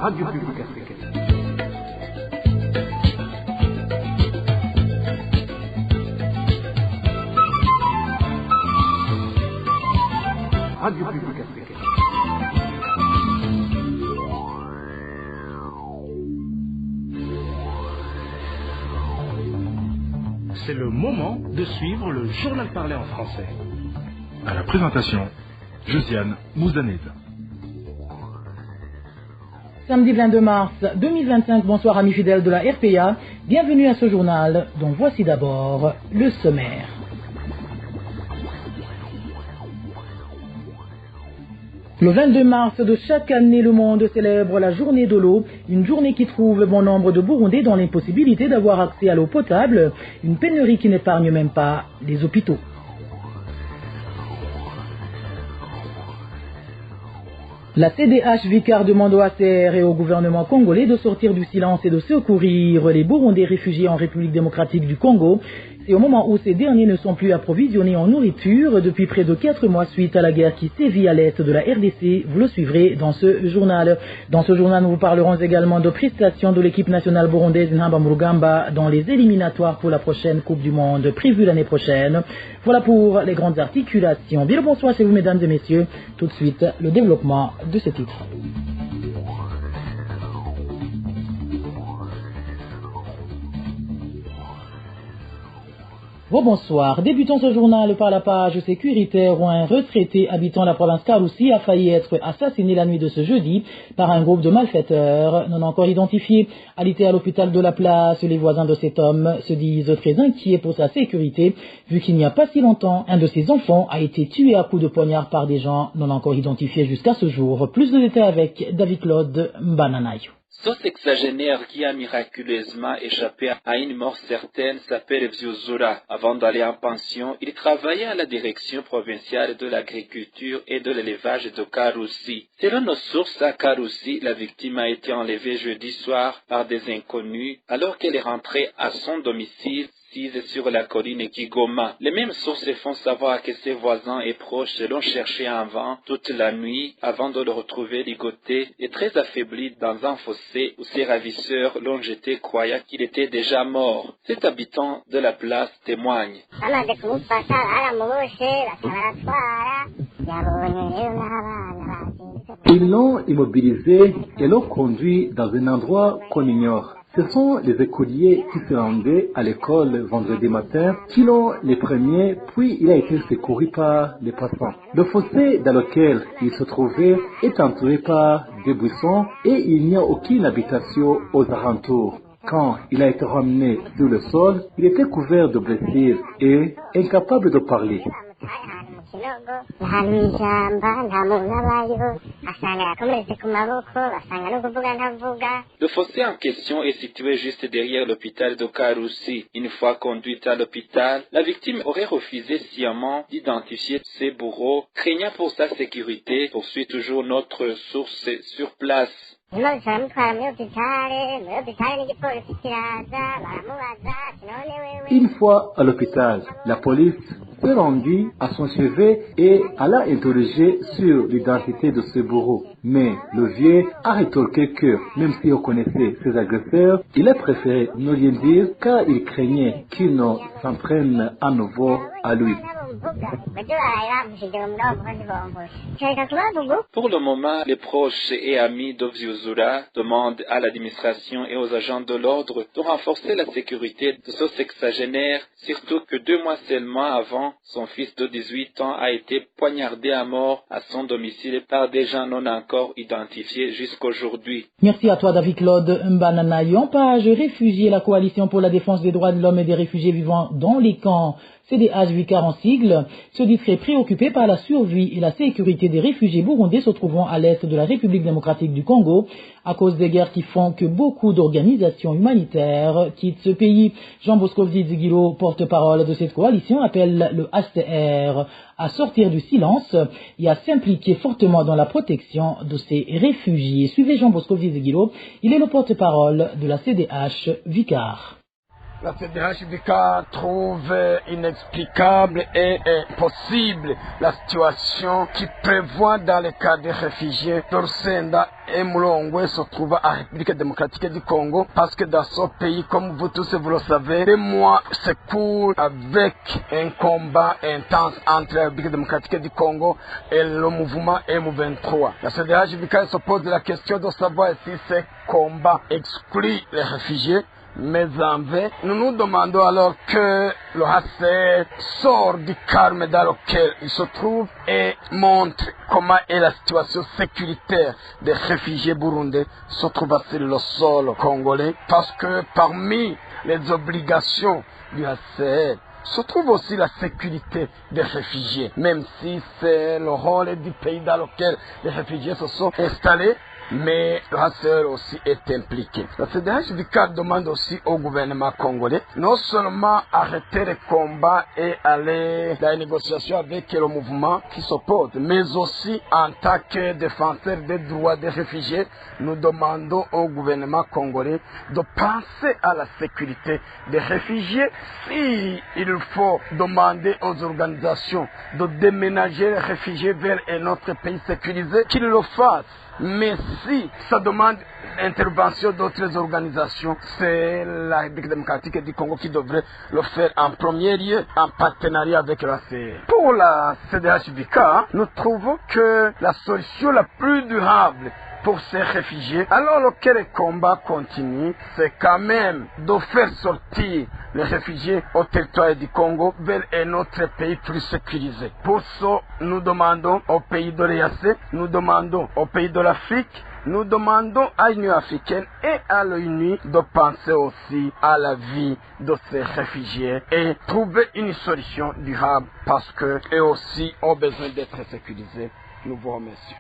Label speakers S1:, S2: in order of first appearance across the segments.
S1: Radio Publique Africaine. Radio Publique Africaine.
S2: C'est le moment de suivre le journal parlé en français.
S3: À la présentation, Josiane Mouzaned.
S4: Samedi 22 mars 2025, bonsoir amis fidèles de la RPA, bienvenue à ce journal dont voici d'abord le sommaire. Le 22 mars de chaque année, le monde célèbre la journée de l'eau, une journée qui trouve bon nombre de Burundais dans l'impossibilité d'avoir accès à l'eau potable, une pénurie qui n'épargne même pas les hôpitaux. La CDH Vicar demande au HCR et au gouvernement congolais de sortir du silence et de secourir les Burundais réfugiés en République démocratique du Congo. C'est au moment où ces derniers ne sont plus approvisionnés en nourriture depuis près de 4 mois suite à la guerre qui sévit à l'est de la RDC. Vous le suivrez dans ce journal. Dans ce journal, nous vous parlerons également de prestations de l'équipe nationale burundaise Nhamba Murugamba dans les éliminatoires pour la prochaine Coupe du Monde prévue l'année prochaine. Voilà pour les grandes articulations. Bien le bonsoir chez vous mesdames et messieurs. Tout de suite, le développement de ces titres. Bonsoir. Débutons ce journal par la page sécuritaire où un retraité habitant la province Karoussi a failli être assassiné la nuit de ce jeudi par un groupe de malfaiteurs non encore identifiés. Alité à l'hôpital de la place, les voisins de cet homme se disent très inquiets pour sa sécurité vu qu'il n'y a pas si longtemps, un de ses enfants a été tué à coups de poignard par des gens non encore identifiés jusqu'à ce jour. Plus de détails avec David-Claude Mbananayo.
S5: Ce sexagénaire qui a miraculeusement échappé à une mort certaine s'appelle Viozura. Avant d'aller en pension, il travaillait à la direction provinciale de l'agriculture et de l'élevage de Karoussi. Selon nos sources à Karoussi, la victime a été enlevée jeudi soir par des inconnus alors qu'elle est rentrée à son domicile sur la colline Kigoma. Les mêmes sources font savoir que ses voisins et proches l'ont cherché en vain toute la nuit avant de le retrouver ligoté et très affaibli dans un fossé où ses ravisseurs l'ont jeté croyant qu'il était déjà mort. Cet habitant de la place témoigne.
S1: Ils l'ont immobilisé et l'ont conduit dans un endroit qu'on ignore. Ce sont les écoliers qui se rendaient à l'école vendredi matin qui l'ont les premiers, puis il a été secouru par les passants. Le fossé dans lequel il se trouvait est entouré par des buissons et il n'y a aucune habitation aux alentours. Quand il a été ramené sur le sol, il était couvert de blessures et incapable de parler.
S5: Le fossé en question est situé juste derrière l'hôpital de Karoussi. Une fois conduite à l'hôpital, la victime aurait refusé sciemment d'identifier ses bourreaux, craignant pour sa sécurité, poursuit toujours notre source sur place.
S1: Une fois à l'hôpital, la police s'est rendue à son chevet et alla interroger sur l'identité de ce bourreau. Mais le vieux a rétorqué que, même s'il connaissait ses agresseurs, il a préféré ne rien dire car il craignait qu'ils ne s'en prennent à nouveau à lui.
S5: Pour le moment, les proches et amis d'Ovziozura demandent à l'administration et aux agents de l'ordre de renforcer la sécurité de ce sexagénaire, surtout que 2 mois seulement avant, son fils de 18 ans a été poignardé à mort à son domicile par des gens non encore identifiés jusqu'aujourd'hui.
S4: Merci à toi David-Claude Mbananayo. En page réfugiés, la coalition pour la défense des droits de l'homme et des réfugiés vivant dans les camps CDH Vicar en sigle, se dit très préoccupé par la survie et la sécurité des réfugiés burundais se trouvant à l'est de la République démocratique du Congo, à cause des guerres qui font que beaucoup d'organisations humanitaires quittent ce pays. Jean Bosco Zigilo, porte-parole de cette coalition, appelle le HCR à sortir du silence et à s'impliquer fortement dans la protection de ces réfugiés. Suivez Jean Bosco Zigilo, il est le porte-parole de la CDH Vicar.
S6: La CDHVK trouve inexplicable et impossible la situation qui prévoit dans le cas des réfugiés d'Orsenda et Mulongwe se trouve à République démocratique du Congo, parce que dans ce pays, comme vous tous vous le savez, des mois s'écoulent avec un combat intense entre la République démocratique du Congo et le mouvement M23. La CDHVK se pose la question de savoir si ce combat exclut les réfugiés. Mais en vain, nous nous demandons alors que le HCR sort du calme dans lequel il se trouve et montre comment est la situation sécuritaire des réfugiés burundais se trouvent sur le sol congolais, parce que parmi les obligations du HCR se trouve aussi la sécurité des réfugiés, même si c'est le rôle du pays dans lequel les réfugiés se sont installés. Mais le HCR aussi est impliqué. La CDHVK demande aussi au gouvernement congolais non seulement arrêter les combats et aller dans les négociations avec le mouvement qui s'oppose, mais aussi en tant que défenseur des droits des réfugiés, nous demandons au gouvernement congolais de penser à la sécurité des réfugiés. Si il faut demander aux organisations de déménager les réfugiés vers un autre pays sécurisé, qu'ils le fassent. Mais si ça demande l'intervention d'autres organisations, c'est la République démocratique du Congo qui devrait le faire en premier lieu, en partenariat avec la CE. Pour la CDHVK, nous trouvons que la solution la plus durable pour ces réfugiés, alors que le combat continue, c'est quand même de faire sortir les réfugiés au territoire du Congo vers un autre pays plus sécurisé. Pour ça, nous demandons aux pays de l'EAC, nous demandons aux pays de l'Afrique, nous demandons à l'Union africaine et à l'ONU de penser aussi à la vie de ces réfugiés et trouver une solution durable, parce qu'eux aussi ont besoin d'être sécurisés. Nous vous remercions.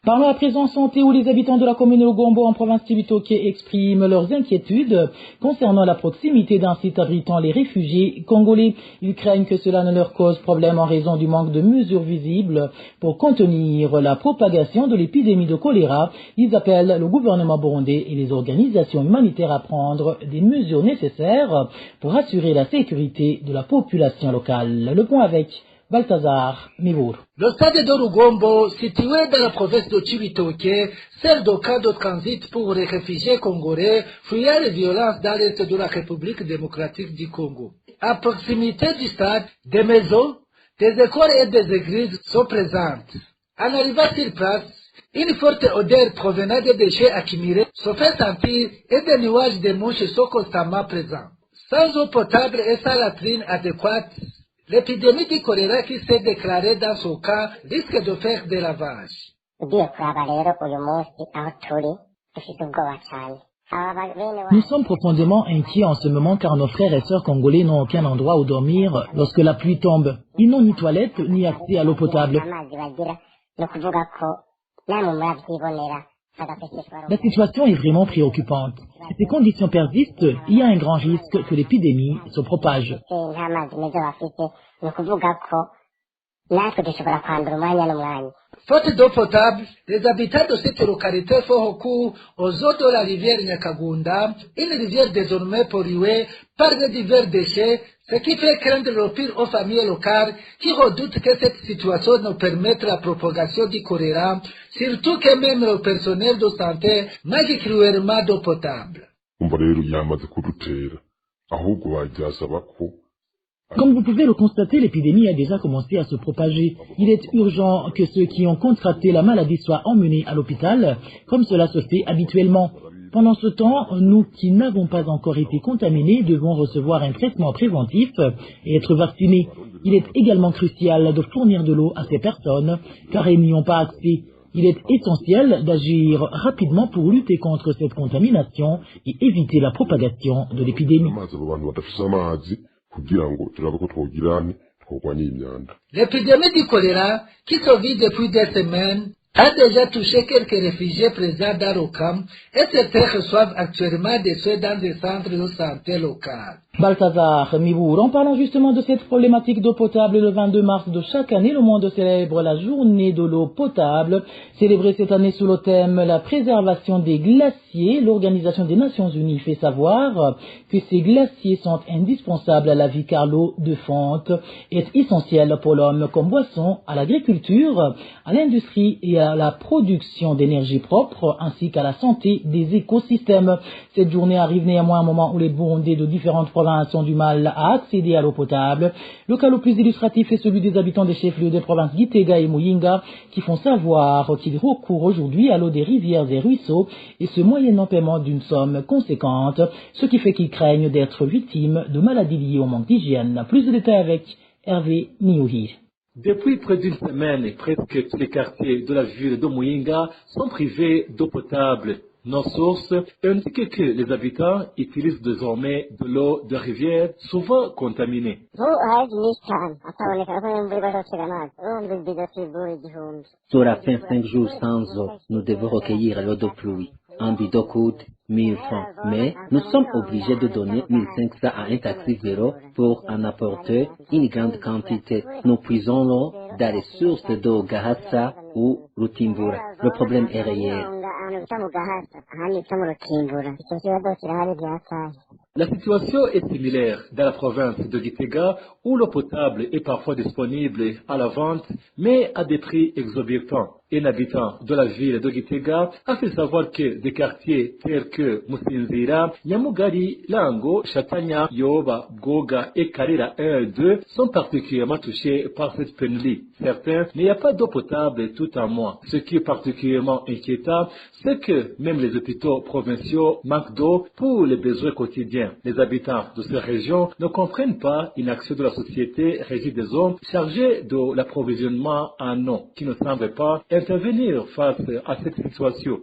S4: Parlons à présent santé, où les habitants de la commune de Lugombo en province Cibitoke expriment leurs inquiétudes concernant la proximité d'un site abritant les réfugiés congolais. Ils craignent que cela ne leur cause problème en raison du manque de mesures visibles pour contenir la propagation de l'épidémie de choléra. Ils appellent le gouvernement burundais et les organisations humanitaires à prendre des mesures nécessaires pour assurer la sécurité de la population locale. Le point avec Balthazar Mivour.
S7: Le stade de Lugombo, situé dans la province de Cibitoke, sert de cas de transit pour les réfugiés congolais fuyant les violences dans l'est de la République démocratique du Congo. À proximité du stade, des maisons, des écoles et des églises sont présentes. En arrivant sur place, une forte odeur provenant des déchets accumulés se fait sentir et des nuages de mouches sont constamment présents. Sans eau potable et sans latrine adéquate, l'épidémie du choléra qui s'est déclarée dans son cas risque de faire des ravages.
S4: Nous sommes profondément inquiets en ce moment car nos frères et sœurs congolais n'ont aucun endroit où dormir lorsque la pluie tombe. Ils n'ont ni toilette ni accès à l'eau potable. La situation est vraiment préoccupante. Si ces conditions persistent, il y a un grand risque que l'épidémie se propage.
S7: Faute d'eau potable, les habitants de cette localité font recours aux eaux de la rivière Nyakagunda, une rivière désormais polluée par de divers déchets, ce qui fait craindre le pire aux familles locales qui redoutent que cette situation ne permette la propagation du choléra, surtout que même le personnel de santé manque cruellement d'eau potable.
S4: Comme vous pouvez le constater, l'épidémie a déjà commencé à se propager. Il est urgent que ceux qui ont contracté la maladie soient emmenés à l'hôpital, comme cela se fait habituellement. Pendant ce temps, nous qui n'avons pas encore été contaminés devons recevoir un traitement préventif et être vaccinés. Il est également crucial de fournir de l'eau à ces personnes, car elles n'y ont pas accès. Il est essentiel d'agir rapidement pour lutter contre cette contamination et éviter la propagation de l'épidémie.
S7: L'épidémie du choléra, qui se vit depuis des semaines, a déjà touché quelques réfugiés présents dans le camp et certains reçoivent actuellement des soins dans des centres de santé locaux.
S4: Balthazar Mibour, en parlant justement de cette problématique d'eau potable, le 22 mars de chaque année, le monde célèbre la journée de l'eau potable. Célébrée cette année sous le thème la préservation des glaciers, l'Organisation des Nations Unies fait savoir que ces glaciers sont indispensables à la vie car l'eau de fonte est essentielle pour l'homme comme boisson, à l'agriculture, à l'industrie et à la production d'énergie propre ainsi qu'à la santé des écosystèmes. Cette journée arrive néanmoins à un moment où les Burundais de différentes provinces ont du mal à accéder à l'eau potable. Le cas le plus illustratif est celui des habitants des chefs-lieux des provinces Gitega et Muyinga qui font savoir qu'ils recourent aujourd'hui à l'eau des rivières et ruisseaux et ce moyennant paiement d'une somme conséquente, ce qui fait qu'ils craignent d'être victimes de maladies liées au manque d'hygiène. Plus de détails avec Hervé Niouhi.
S1: Depuis près d'une semaine, presque tous les quartiers de la ville de Muyinga sont privés d'eau potable. Nos sources indiquent que les habitants utilisent désormais de l'eau de rivière souvent contaminée.
S8: Cela fait 5 jours sans eau. Nous devons recueillir l'eau de pluie. Un bidon coûte 1000 francs, mais nous sommes obligés de donner 1500 à un taxi vélo pour en apporter une grande quantité. Nous puisons l'eau dans les sources d'eau Gahasa ou Rutimbura. Le problème est réel.
S1: La situation est similaire dans la province de Gitega où l'eau potable est parfois disponible à la vente, mais à des prix exorbitants. Un habitant de la ville de Gitega a fait savoir que des quartiers tels que Musinzira, Nyamugari, Lango, Chatanya, Yoba, Goga et Karira 1 et 2 sont particulièrement touchés par cette pénurie. Certains, il n'y a pas d'eau potable tout un mois. Ce qui est particulièrement inquiétant, c'est que même les hôpitaux provinciaux manquent d'eau pour les besoins quotidiens. Les habitants de ces régions ne comprennent pas une action de la société Régie des eaux chargée de l'approvisionnement en eau, qui ne semble pas intervenir face à cette situation.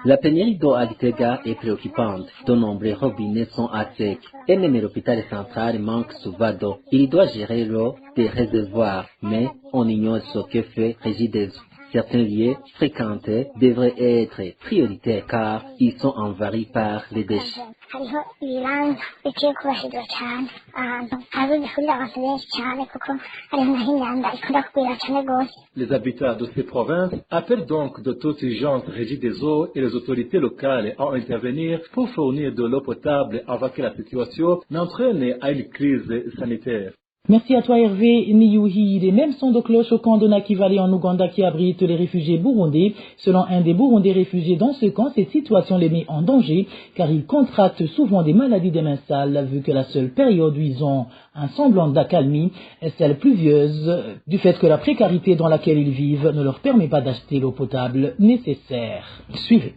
S8: La pénurie d'eau à Gitega est préoccupante. De nombreux robinets sont à sec. Et même l'hôpital central manque souvent d'eau. Il doit gérer l'eau des réservoirs, mais on ignore ce que fait Régie des eaux. Certains lieux fréquentés devraient être prioritaires car ils sont envahis par les déchets.
S1: Les habitants de ces provinces appellent donc de toute urgence Régie des eaux et les autorités locales à intervenir pour fournir de l'eau potable avant que la situation n'entraîne à une crise sanitaire.
S4: Merci à toi Hervé Niyuhi. Les mêmes sons de cloche au camp de Nakivale en Ouganda qui abrite les réfugiés burundais. Selon un des Burundais réfugiés dans ce camp, cette situation les met en danger car ils contractent souvent des maladies des mains sales vu que la seule période où ils ont un semblant d'accalmie est celle pluvieuse du fait que la précarité dans laquelle ils vivent ne leur permet pas d'acheter l'eau potable nécessaire. Suivez.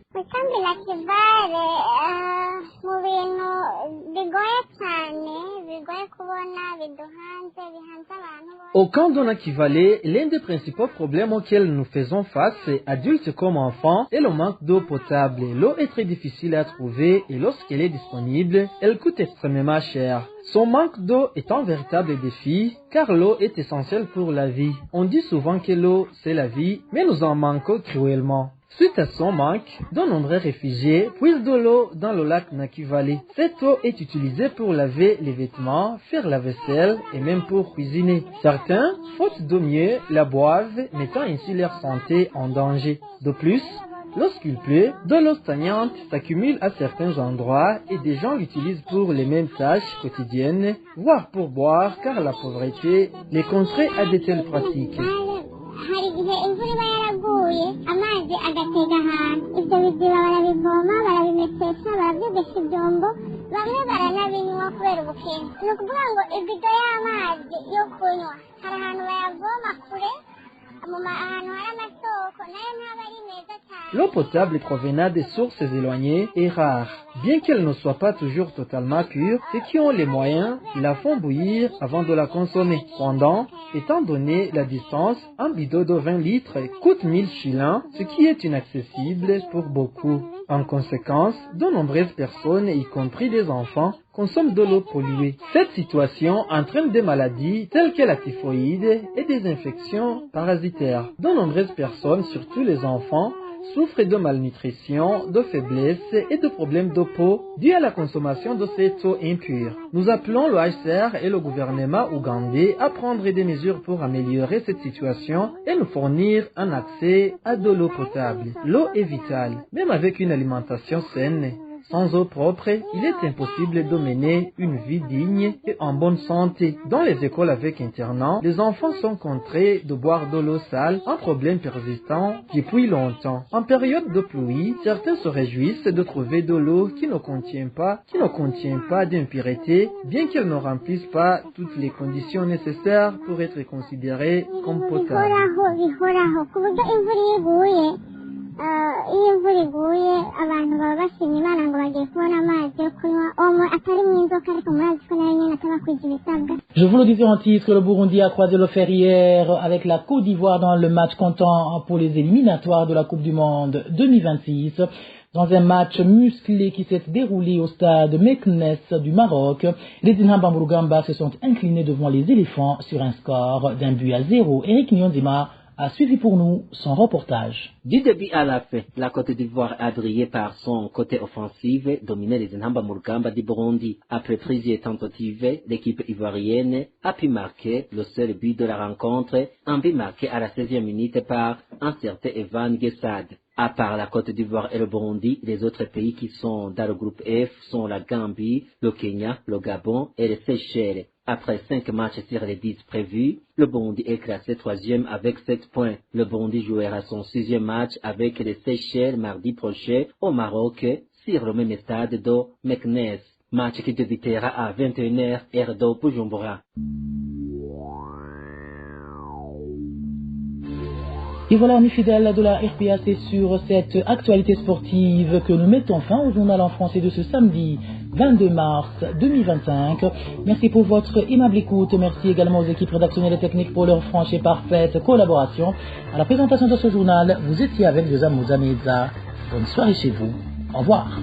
S9: Au camp de Nakivale, l'un des principaux problèmes auxquels nous faisons face, adultes comme enfants, est le manque d'eau potable. L'eau est très difficile à trouver et lorsqu'elle est disponible, elle coûte extrêmement cher. Son manque d'eau est un véritable défi, car l'eau est essentielle pour la vie. On dit souvent que l'eau, c'est la vie, mais nous en manquons cruellement. Suite à son manque, de nombreux réfugiés puisent de l'eau dans le lac Nakivale. Cette eau est utilisée pour laver les vêtements, faire la vaisselle et même pour cuisiner. Certains, faute d'eau mieux, la boivent, mettant ainsi leur santé en danger. De plus, lorsqu'il pleut, de l'eau stagnante s'accumule à certains endroits et des gens l'utilisent pour les mêmes tâches quotidiennes, voire pour boire car la pauvreté les contraint à de telles pratiques. L'eau potable provenant des sources éloignées est rare. Bien qu'elle ne soit pas toujours totalement pure, ceux qui ont les moyens la font bouillir avant de la consommer. Cependant, étant donné la distance, un bidon de 20 litres coûte 1000 shillings, ce qui est inaccessible pour beaucoup. En conséquence, de nombreuses personnes, y compris des enfants, consomment de l'eau polluée. Cette situation entraîne des maladies telles que la typhoïde et des infections parasitaires. De nombreuses personnes, surtout les enfants, souffrent de malnutrition, de faiblesse et de problèmes de peau dus à la consommation de cette eau impure. Nous appelons le HCR et le gouvernement ougandais à prendre des mesures pour améliorer cette situation et nous fournir un accès à de l'eau potable. L'eau est vitale, même avec une alimentation saine. Sans eau propre, il est impossible de mener une vie digne et en bonne santé. Dans les écoles avec internat, les enfants sont contraints de boire de l'eau sale, un problème persistant depuis longtemps. En période de pluie, certains se réjouissent de trouver de l'eau qui ne contient pas d'impuretés, bien qu'elle ne remplisse pas toutes les conditions nécessaires pour être considérée comme potable.
S4: Je vous le disais en titre, le Burundi a croisé le fer hier avec la Côte d'Ivoire dans le match comptant pour les éliminatoires de la Coupe du Monde 2026. Dans un match musclé qui s'est déroulé au stade Meknes du Maroc, les Dinhamba Murugamba se sont inclinés devant les éléphants sur un score d'1-0. Eric Nyonzima a suivi pour nous son reportage.
S8: Du début à la fin, la Côte d'Ivoire a brillé par son côté offensif, dominé les Zinhamba Murugamba du Burundi. Après plusieurs tentatives, l'équipe ivoirienne a pu marquer le seul but de la rencontre, un but marqué à la 16e minute par un certain Evan Gessad. À part la Côte d'Ivoire et le Burundi, les autres pays qui sont dans le groupe F sont la Gambie, le Kenya, le Gabon et les Seychelles. Après 5 matchs sur les 10 prévus, le Burundi est classé 3e avec 7 points. Le Burundi jouera son 6e match avec les Seychelles mardi prochain au Maroc sur le même stade de Meknes. Match qui débutera à 21h heure de Bujumbura.
S4: Et voilà, amis fidèles de la RPA, c'est sur cette actualité sportive que nous mettons fin au journal en français de ce samedi 22 mars 2025. Merci pour votre aimable écoute. Merci également aux équipes rédactionnelles et techniques pour leur franche et parfaite collaboration. À la présentation de ce journal, vous étiez avec Josam Mouzameza. Bonne soirée chez vous. Au revoir.